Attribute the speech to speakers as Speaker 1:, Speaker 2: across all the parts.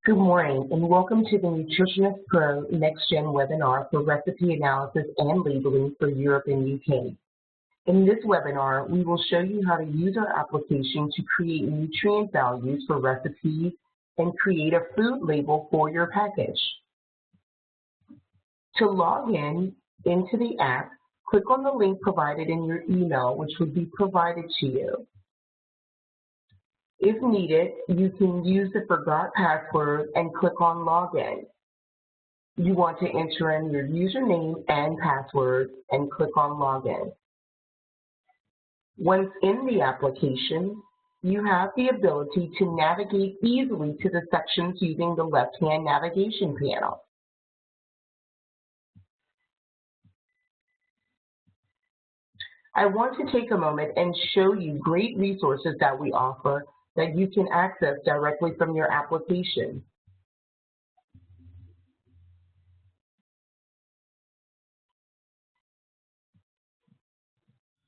Speaker 1: Good morning and welcome to the Nutritionist Pro NexGen webinar for recipe analysis and labeling for Europe and UK. In this webinar, we will show you how to use our application to create nutrient values for recipes and create a food label for your package. To log into the app, click on the link provided in your email, which would be provided to you. If needed, you can use the forgot password and click on Login. You want to enter in your username and password and click on Login. Once in the application, you have the ability to navigate easily to the sections using the left-hand navigation panel. I want to take a moment and show you great resources that we offer that you can access directly from your application.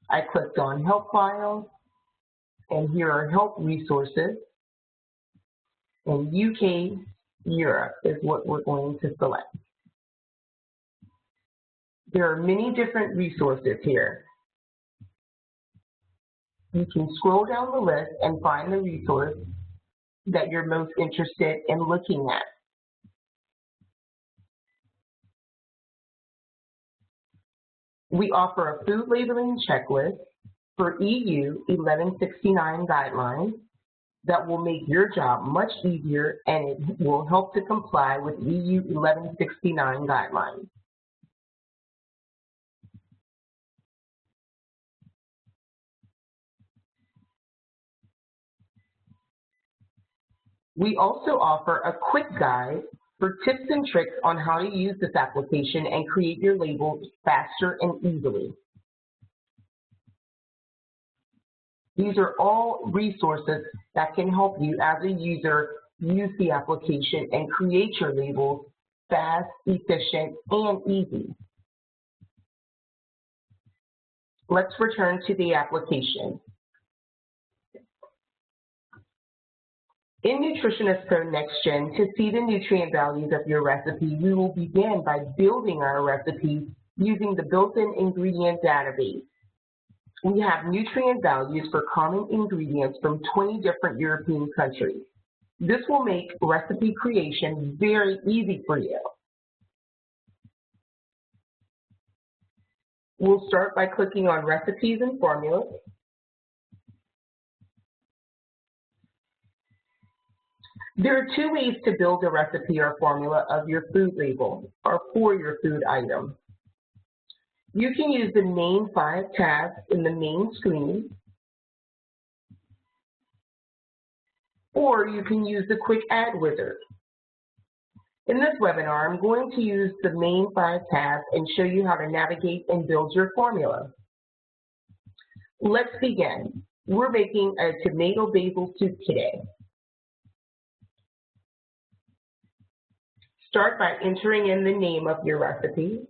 Speaker 1: I clicked on Help Files, and here are help resources. And UK, Europe is what we're going to select. There are many different resources here. You can scroll down the list and find the resource that you're most interested in looking at. We offer a food labeling checklist for EU 1169 guidelines that will make your job much easier, and it will help to comply with EU 1169 guidelines. We also offer a quick guide for tips and tricks on how to use this application and create your labels faster and easily. These are all resources that can help you as a user use the application and create your labels fast, efficient, and easy. Let's return to the application. In Nutritionist Pro NexGen, to see the nutrient values of your recipe, we will begin by building our recipe using the built-in ingredient database. We have nutrient values for common ingredients from 20 different European countries. This will make recipe creation very easy for you. We'll start by clicking on Recipes and Formulas. There are two ways to build a recipe or formula of your food label or for your food item. You can use the main 5 tabs in the main screen, or you can use the quick add wizard. In this webinar, I'm going to use the main 5 tabs and show you how to navigate and build your formula. Let's begin. We're making a tomato basil soup today. Start by entering in the name of your recipe.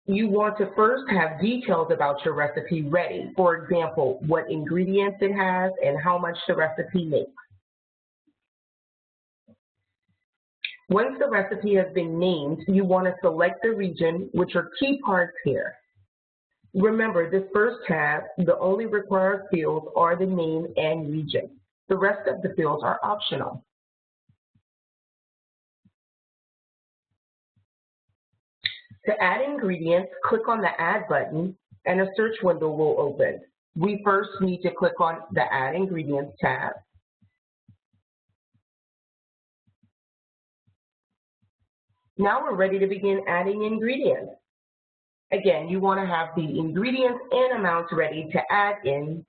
Speaker 1: You want to first have details about your recipe ready. For example, what ingredients it has and how much the recipe makes. Once the recipe has been named, you want to select the region, which are key parts here. Remember, this first tab, the only required fields are the name and region. The rest of the fields are optional. To add ingredients, click on the Add button and a search window will open. We first need to click on the Add Ingredients tab. Now we're ready to begin adding ingredients. Again, you want to have the ingredients and amounts ready to add in.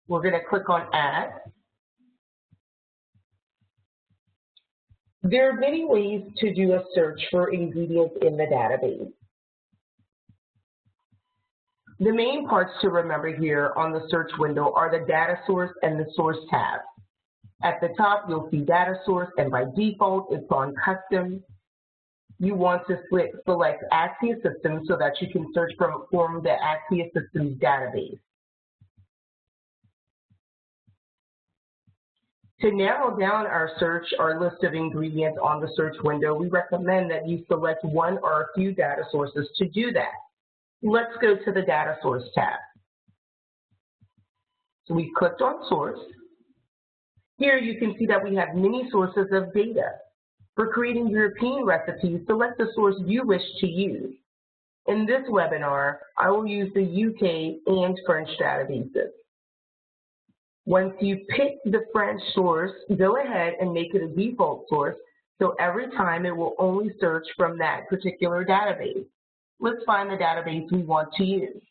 Speaker 1: We're going to click on Add. There are many ways to do a search for ingredients in the database. The main parts to remember here on the search window are the data source and the source tab. At the top, you'll see data source, and by default, it's on custom. You want to select Axia Systems so that you can search from the Axia Systems database. To narrow down our search, our list of ingredients on the search window, we recommend that you select one or a few data sources to do that. Let's go to the Data Source tab. So we've clicked on Source. Here you can see that we have many sources of data. For creating European recipes, select the source you wish to use. In this webinar, I will use the UK and French databases. Once you pick the French source, go ahead and make it a default source, so every time it will only search from that particular database. Let's find the database we want to use.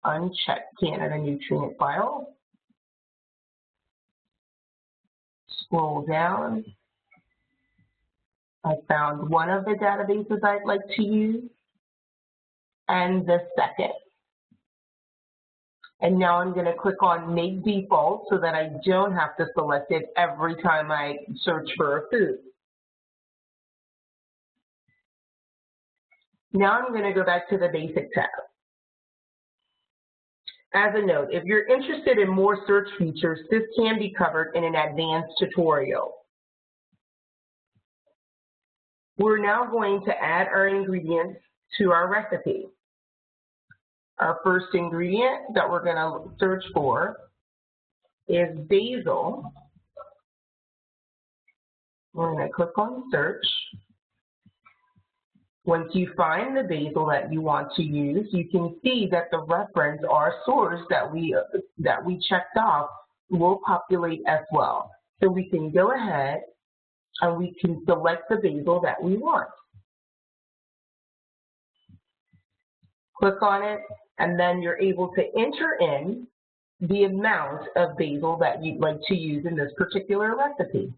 Speaker 1: Uncheck Canada Nutrient File. Scroll down. I found one of the databases I'd like to use, and the second. And now I'm going to click on Make Default so that I don't have to select it every time I search for a food. Now I'm going to go back to the Basic tab. As a note, if you're interested in more search features, this can be covered in an advanced tutorial. We're now going to add our ingredients to our recipe. Our first ingredient that we're going to search for is basil. We're going to click on Search. Once you find the basil that you want to use, you can see that the reference or source that we checked off will populate as well. So we can go ahead and we can select the basil that we want. Click on it, and then you're able to enter in the amount of basil that you'd like to use in this particular recipe.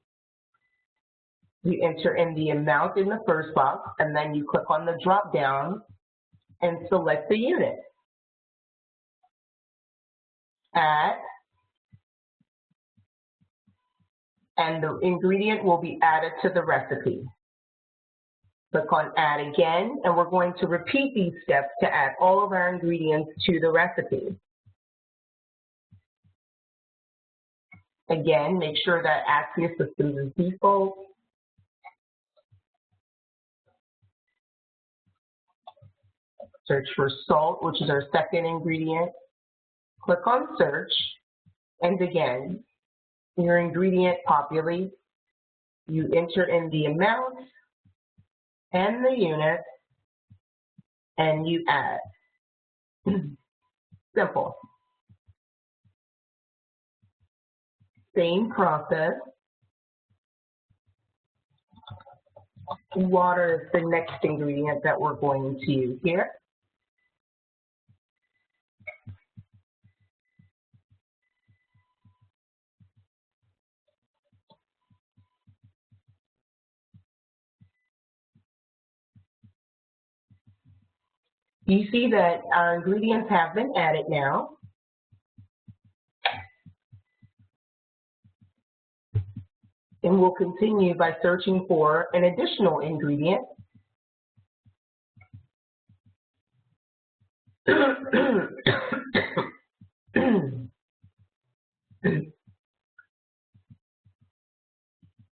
Speaker 1: You enter in the amount in the first box, and then you click on the drop down and select the unit. Add, and the ingredient will be added to the recipe. Click on Add again, and we're going to repeat these steps to add all of our ingredients to the recipe. Again, make sure that Axia Systems is default. Search for salt, which is our second ingredient. Click on Search, and again, your ingredient populates. You enter in the amount and the unit, and you add. Simple. Same process. Water is the next ingredient that we're going to use here. You see that our ingredients have been added now. And we'll continue by searching for an additional ingredient.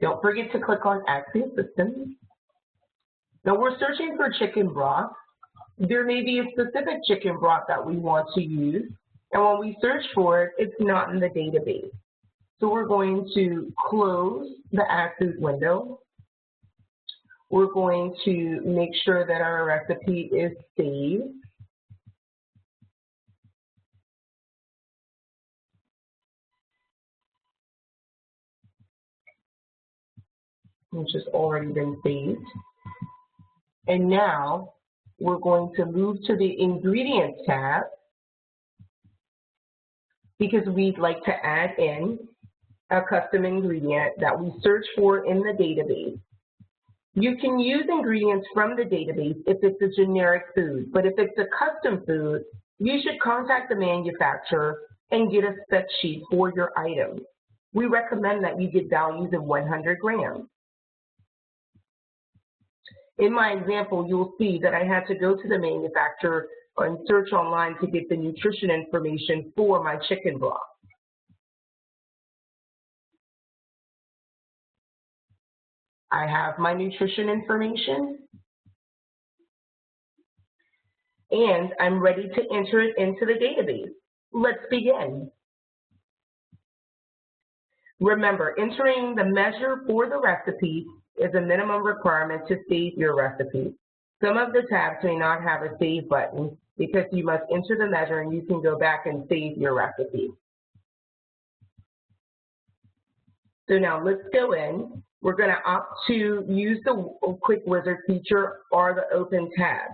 Speaker 1: Don't forget to click on Axia Systems. Now we're searching for chicken broth. There may be a specific chicken broth that we want to use, and when we search for it, it's not in the database. So we're going to close the Axia window. We're going to make sure that our recipe is saved. Which has already been saved. And now we're going to move to the Ingredients tab because we'd like to add in a custom ingredient that we search for in the database. You can use ingredients from the database if it's a generic food, but if it's a custom food, you should contact the manufacturer and get a spec sheet for your items. We recommend that you get values of 100 grams. In my example, you'll see that I had to go to the manufacturer and search online to get the nutrition information for my chicken broth. I have my nutrition information, and I'm ready to enter it into the database. Let's begin. Remember, entering the measure for the recipe is a minimum requirement to save your recipe. Some of the tabs may not have a save button because you must enter the measure and you can go back and save your recipe. So now let's go in. We're going to opt to use the Quick Wizard feature or the Open tab.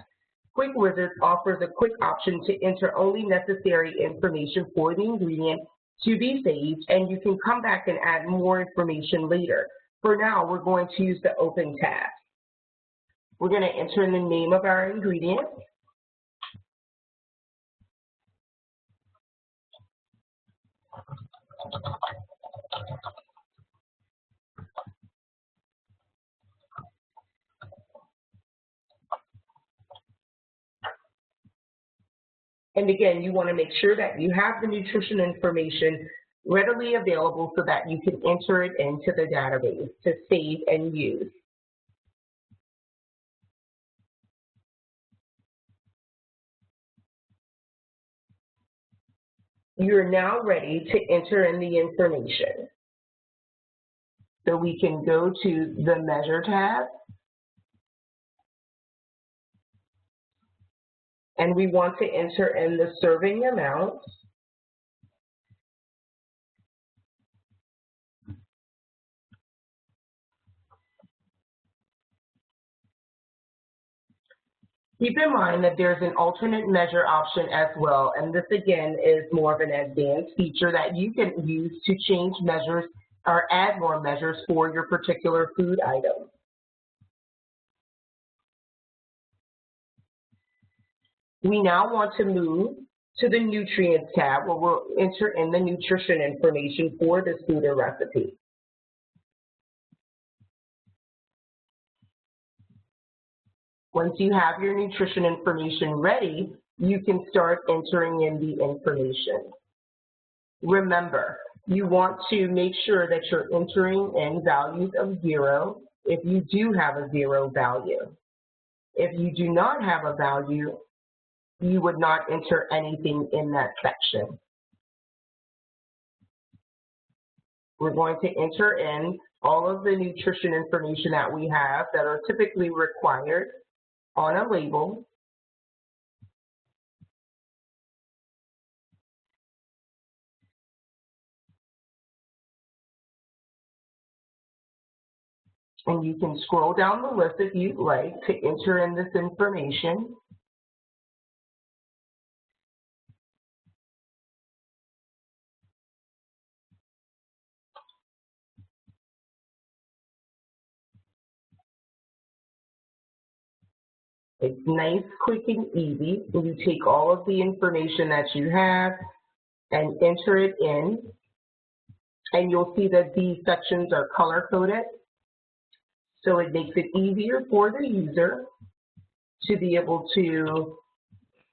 Speaker 1: Quick Wizard offers a quick option to enter only necessary information for the ingredient to be saved, and you can come back and add more information later. For now, we're going to use the Open tab. We're going to enter in the name of our ingredient. And again, you want to make sure that you have the nutrition information readily available so that you can enter it into the database to save and use. You're now ready to enter in the information. So we can go to the Measure tab, and we want to enter in the serving amount. Keep in mind that there's an alternate measure option as well, and this again is more of an advanced feature that you can use to change measures or add more measures for your particular food item. We now want to move to the Nutrients tab where we'll enter in the nutrition information for this food or recipe. Once you have your nutrition information ready, you can start entering in the information. Remember, you want to make sure that you're entering in values of 0 if you do have a 0 value. If you do not have a value, you would not enter anything in that section. We're going to enter in all of the nutrition information that we have that are typically required on a label. And you can scroll down the list if you'd like to enter in this information. It's nice, quick, and easy. You take all of the information that you have and enter it in. And you'll see that these sections are color-coded. So it makes it easier for the user to be able to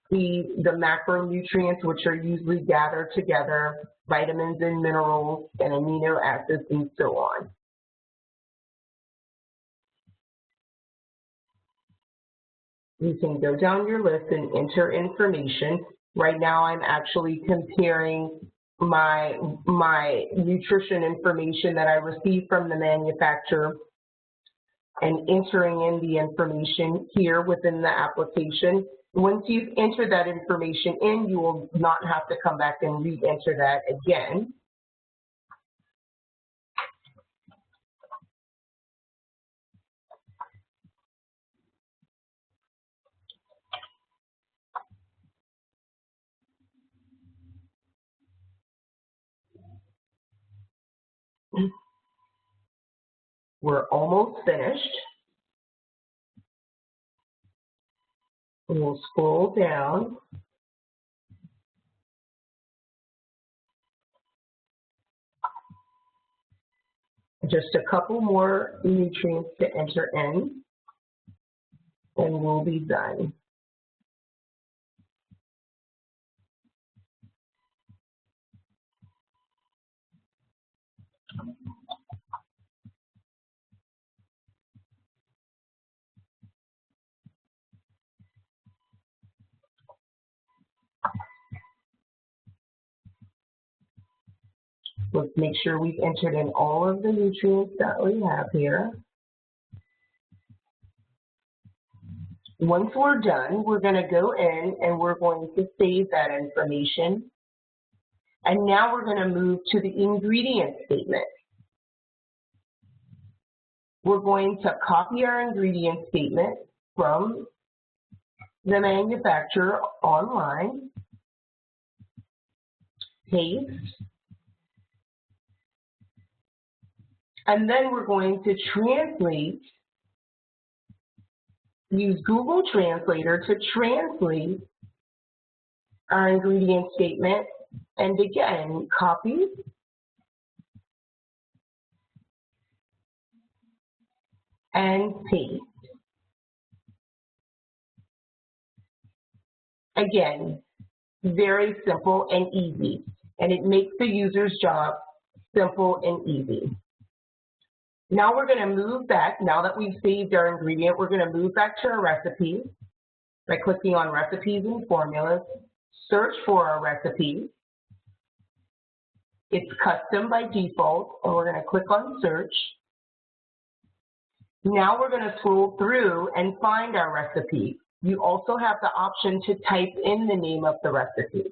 Speaker 1: see the macronutrients, which are usually gathered together, vitamins and minerals and amino acids and so on. You can go down your list and enter information. Right now I'm actually comparing my nutrition information that I received from the manufacturer and entering in the information here within the application. Once you've entered that information in, you will not have to come back and re-enter that again. We're almost finished. And we'll scroll down. Just a couple more nutrients to enter in, and we'll be done. Let's make sure we've entered in all of the nutrients that we have here. Once we're done, we're going to go in and we're going to save that information. And now we're going to move to the ingredient statement. We're going to copy our ingredient statement from the manufacturer online, paste, and then we're going to translate, use Google Translator to translate our ingredient statement, and again, copy, and paste. Again, very simple and easy, and it makes the user's job simple and easy. Now we're going to move back, now that we've saved our ingredient, we're going to move back to our recipe by clicking on Recipes and Formulas, search for our recipe. It's custom by default, and we're going to click on Search. Now we're going to scroll through and find our recipe. You also have the option to type in the name of the recipe.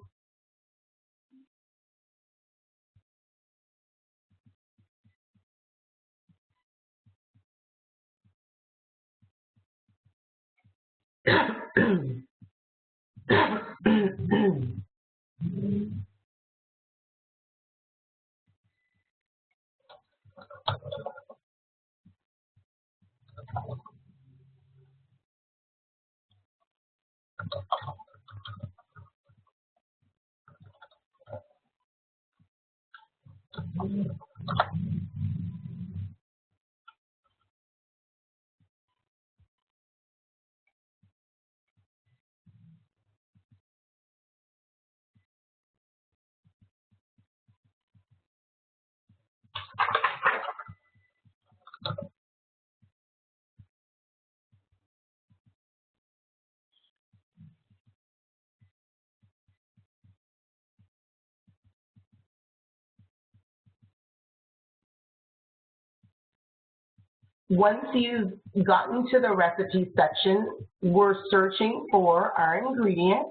Speaker 1: Once you've gotten to the recipe section, we're searching for our ingredients.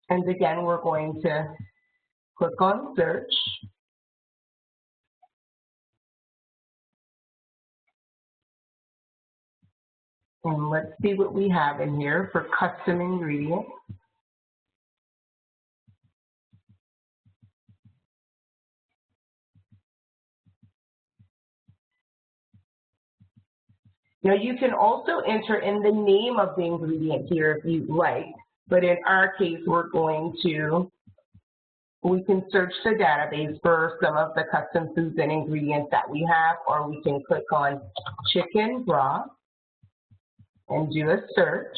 Speaker 1: And again, we're going to click on Search. And let's see what we have in here for custom ingredients. Now you can also enter in the name of the ingredient here if you'd like, but in our case we can search the database for some of the custom foods and ingredients that we have, or we can click on chicken broth and do a search.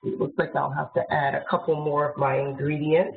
Speaker 1: It looks like I'll have to add a couple more of my ingredients.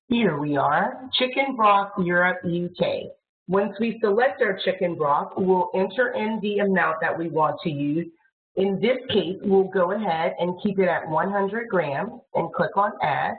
Speaker 1: Here we are, chicken broth, Europe, UK. Once we select our chicken broth, we'll enter in the amount that we want to use. In this case, we'll go ahead and keep it at 100 grams and click on Add.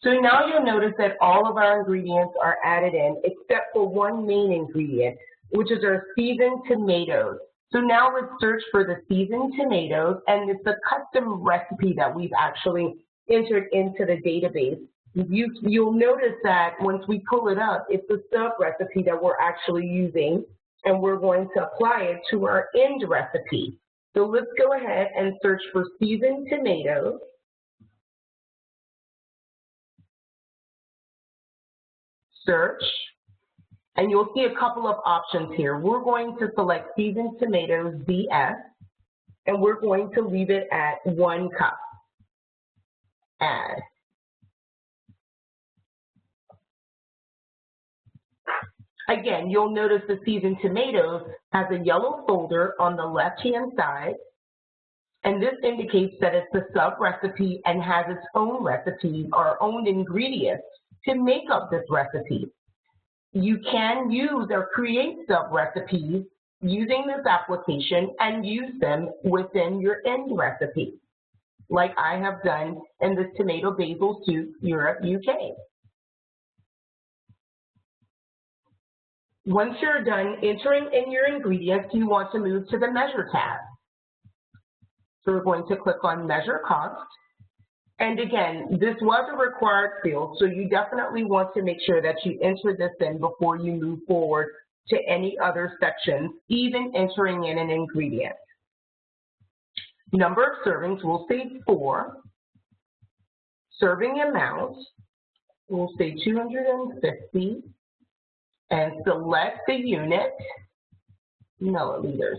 Speaker 1: So now you'll notice that all of our ingredients are added in except for one main ingredient, which is our seasoned tomatoes. So now let's search for the seasoned tomatoes, and it's a custom recipe that we've actually entered into the database. You'll notice that once we pull it up, it's a sub recipe that we're actually using, and we're going to apply it to our end recipe. So let's go ahead and search for seasoned tomatoes. Search, and you'll see a couple of options here. We're going to select seasoned tomatoes BS, and we're going to leave it at 1 cup. Add. Again, you'll notice the seasoned tomatoes has a yellow folder on the left-hand side, and this indicates that it's a sub-recipe and has its own recipes or own ingredients to make up this recipe. You can use or create sub-recipes using this application and use them within your end recipe, like I have done in this tomato basil soup, EuropeUK. Once you're done entering in your ingredients, you want to move to the Measure tab. So we're going to click on Measure Cost. And again, this was a required field, so you definitely want to make sure that you enter this in before you move forward to any other sections, even entering in an ingredient. Number of servings, we'll say 4. Serving amount, we'll say 250. And select the unit, milliliters.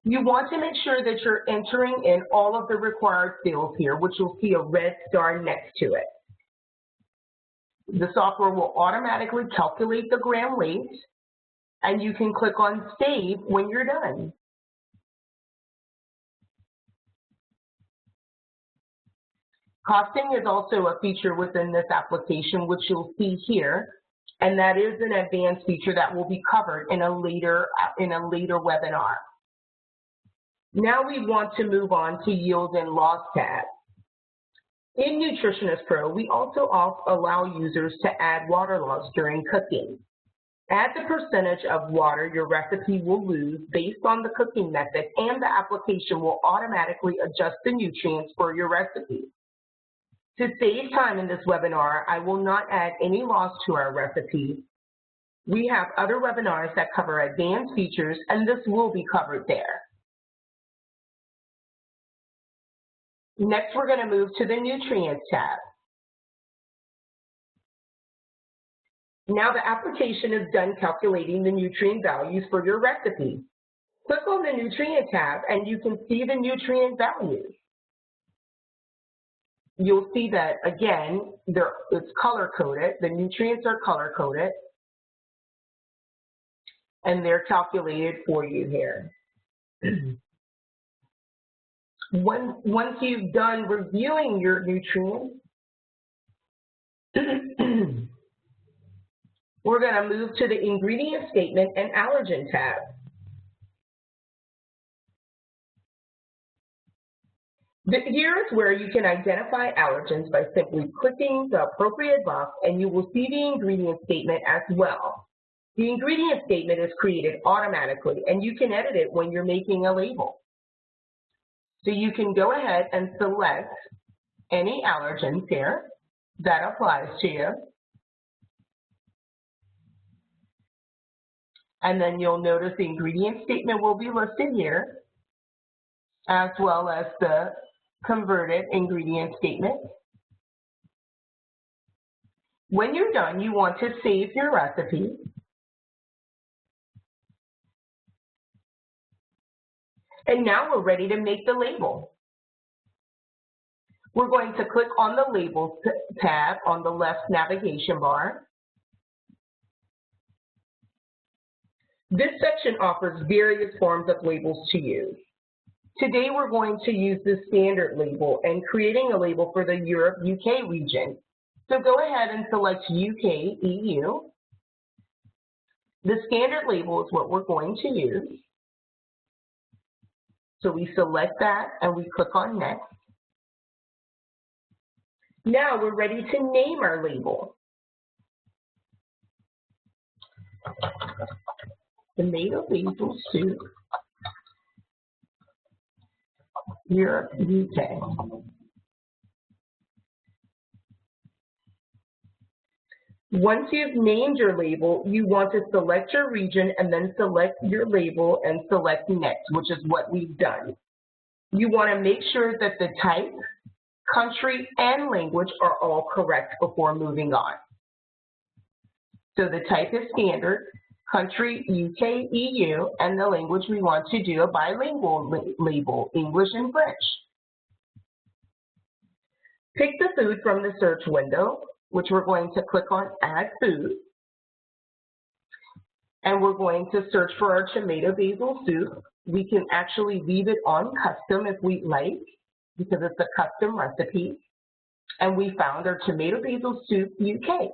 Speaker 1: You want to make sure that you're entering in all of the required fields here, which you'll see a red star next to it. The software will automatically calculate the gram weight, and you can click on Save when you're done. Costing is also a feature within this application, which you'll see here, and that is an advanced feature that will be covered in a later webinar. Now we want to move on to Yield and Loss tab. In Nutritionist Pro, we also allow users to add water loss during cooking. Add the percentage of water your recipe will lose based on the cooking method, and the application will automatically adjust the nutrients for your recipe. To save time in this webinar, I will not add any loss to our recipe. We have other webinars that cover advanced features, and this will be covered there. Next, we're going to move to the Nutrients tab. Now the application is done calculating the nutrient values for your recipe. Click on the Nutrient tab, and you can see the nutrient values. You'll see that, again, it's color-coded. The nutrients are color-coded, and they're calculated for you here. Once you've done reviewing your nutrients, we're going to move to the Ingredient Statement and Allergen tab. Here is where you can identify allergens by simply clicking the appropriate box, and you will see the ingredient statement as well. The ingredient statement is created automatically, and you can edit it when you're making a label. So you can go ahead and select any allergens here that applies to you. And then you'll notice the ingredient statement will be listed here, as well as the converted ingredient statement. When you're done, you want to save your recipe. And now we're ready to make the label. We're going to click on the Labels tab on the left navigation bar. This section offers various forms of labels to use. Today we're going to use the standard label and creating a label for the Europe-UK region. So go ahead and select UK, EU. The standard label is what we're going to use. So we select that and we click on Next. Now we're ready to name our label. Tomato basil soup, Europe, UK. Once you've named your label, you want to select your region and then select your label and select Next, which is what we've done. You want to make sure that the type, country, and language are all correct before moving on. So the type is standard, country, UK, EU, and the language we want to do a bilingual label, English and French. Pick the food from the search window, which we're going to click on Add Food. And we're going to search for our tomato basil soup. We can actually leave it on custom if we like, because it's a custom recipe. And we found our tomato basil soup UK.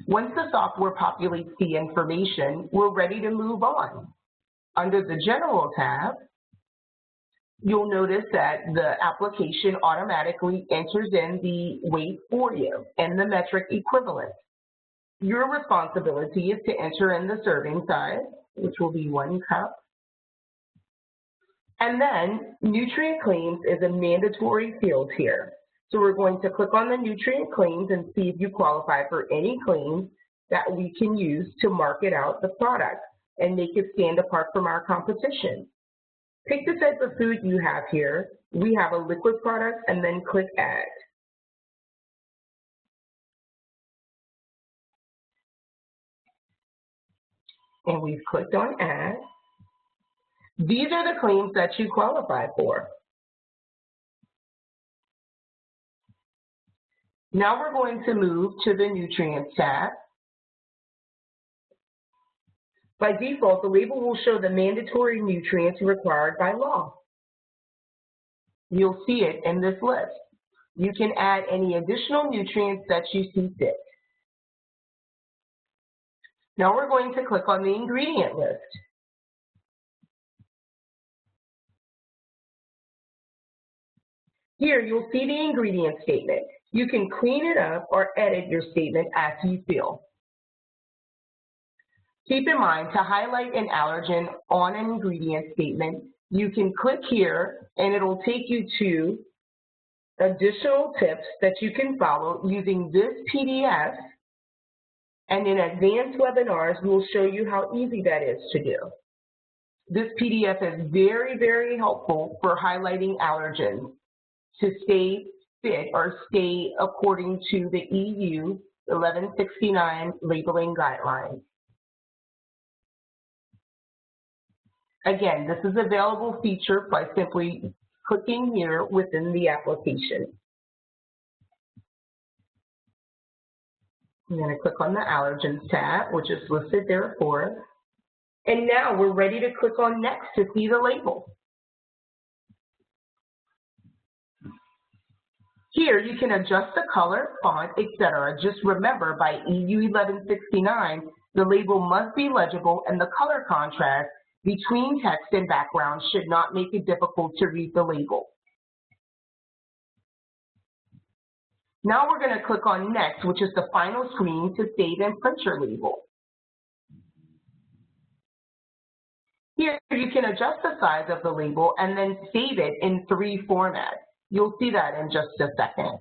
Speaker 1: Once the software populates the information, we're ready to move on. Under the General tab, you'll notice that the application automatically enters in the weight for you and the metric equivalent. Your responsibility is to enter in the serving size, which will be 1 cup. And then nutrient claims is a mandatory field here. So we're going to click on the nutrient claims and see if you qualify for any claims that we can use to market out the product and make it stand apart from our competition. Pick the type of food you have here. We have a liquid product, and then click Add. And we've clicked on Add. These are the claims that you qualify for. Now we're going to move to the Nutrients tab. By default, the label will show the mandatory nutrients required by law. You'll see it in this list. You can add any additional nutrients that you see fit. Now we're going to click on the ingredient list. Here you'll see the ingredient statement. You can clean it up or edit your statement as you feel. Keep in mind, to highlight an allergen on an ingredient statement, you can click here and it'll take you to additional tips that you can follow using this PDF, and in advanced webinars, we'll show you how easy that is to do. This PDF is very, very helpful for highlighting allergens to stay fit or stay according to the EU 1169 labeling guidelines. Again, this is available feature by simply clicking here within the application. I'm going to click on the Allergens tab, which is listed there for us. And now we're ready to click on Next to see the label. Here you can adjust the color, font, etc. Just remember, by EU 1169, the label must be legible and the color contrast between text and background should not make it difficult to read the label. Now we're going to click on Next, which is the final screen to save and print your label. Here you can adjust the size of the label and then save it in 3 formats. You'll see that in just a second.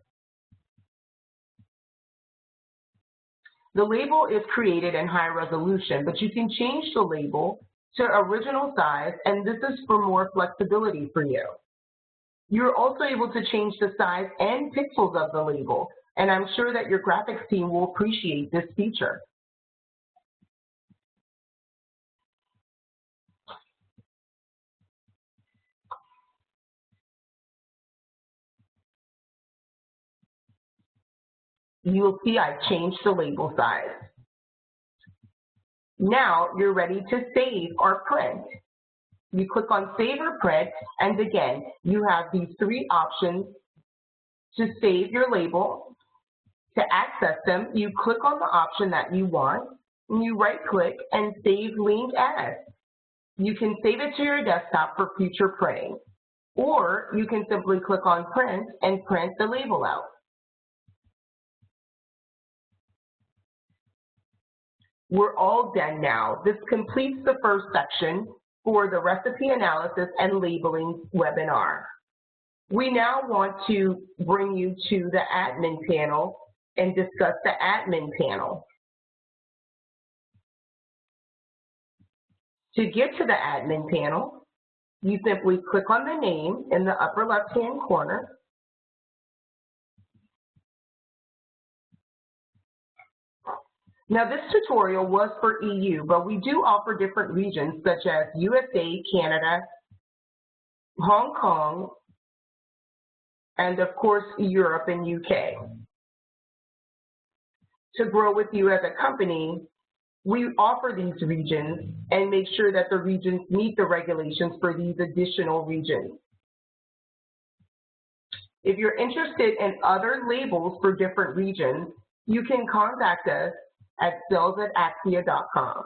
Speaker 1: The label is created in high resolution, but you can change the label to original size, and this is for more flexibility for you. You're also able to change the size and pixels of the label, and I'm sure that your graphics team will appreciate this feature. You will see I've changed the label size. Now you're ready to save or print. You click on Save or Print, and again, you have these 3 options to save your label. To access them, you click on the option that you want, and you right-click and Save Link As. You can save it to your desktop for future printing, or you can simply click on Print and print the label out. We're all done now. This completes the first section for the Recipe Analysis and Labeling webinar. We now want to bring you to the admin panel and discuss the admin panel. To get to the admin panel, you simply click on the name in the upper left-hand corner. Now this tutorial was for EU, but we do offer different regions such as USA, Canada, Hong Kong, and of course Europe and UK. To grow with you as a company, we offer these regions and make sure that the regions meet the regulations for these additional regions. If you're interested in other labels for different regions, you can contact us at sales@axia.com.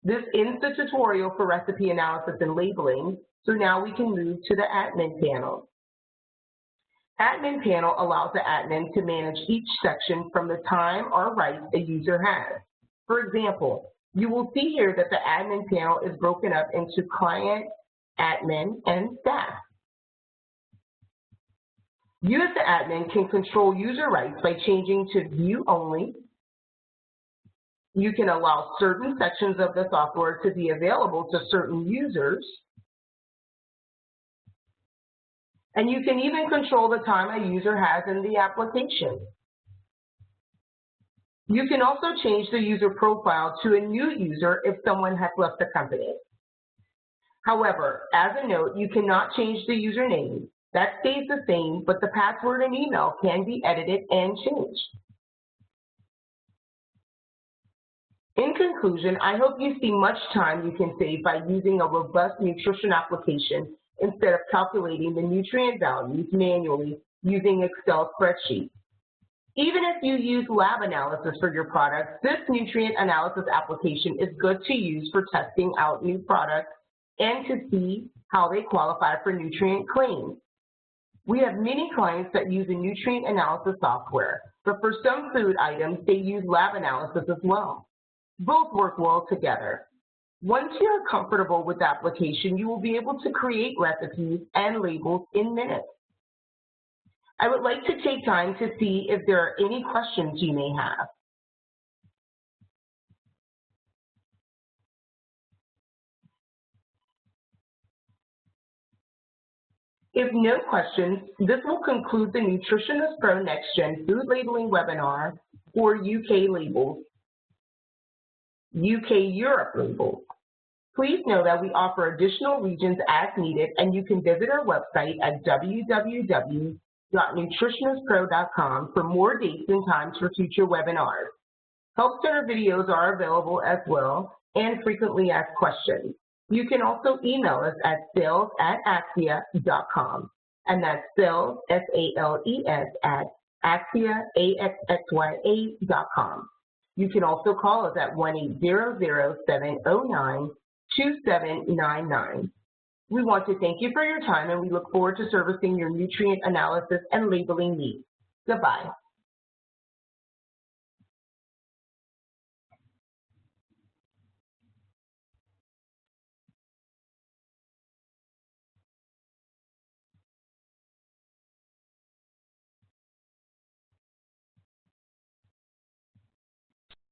Speaker 1: This ends the tutorial for recipe analysis and labeling, so now we can move to the admin panel. Admin panel allows the admin to manage each section from the time or rights a user has. For example, you will see here that the admin panel is broken up into client, admin, and staff. You as the admin can control user rights by changing to view only. You can allow certain sections of the software to be available to certain users. And you can even control the time a user has in the application. You can also change the user profile to a new user if someone has left the company. However, as a note, you cannot change the username. That stays the same, but the password and email can be edited and changed. In conclusion, I hope you see much time you can save by using a robust nutrition application instead of calculating the nutrient values manually using Excel spreadsheets. Even if you use lab analysis for your products, this nutrient analysis application is good to use for testing out new products and to see how they qualify for nutrient claims. We have many clients that use a nutrient analysis software, but for some food items, they use lab analysis as well. Both work well together. Once you are comfortable with the application, you will be able to create recipes and labels in minutes. I would like to take time to see if there are any questions you may have. If no questions, this will conclude the Nutritionist Pro NexGen Food Labeling webinar for UK labels, UK-Europe labels. Please know that we offer additional regions as needed, and you can visit our website at www.nutritionistpro.com for more dates and times for future webinars. Help Center videos are available as well and frequently asked questions. You can also email us at sales@axia.com, and that's sales, S-A-L-E-S, at axia.com. You can also call us at 1-800-709-2799. We want to thank you for your time, and we look forward to servicing your nutrient analysis and labeling needs. Goodbye.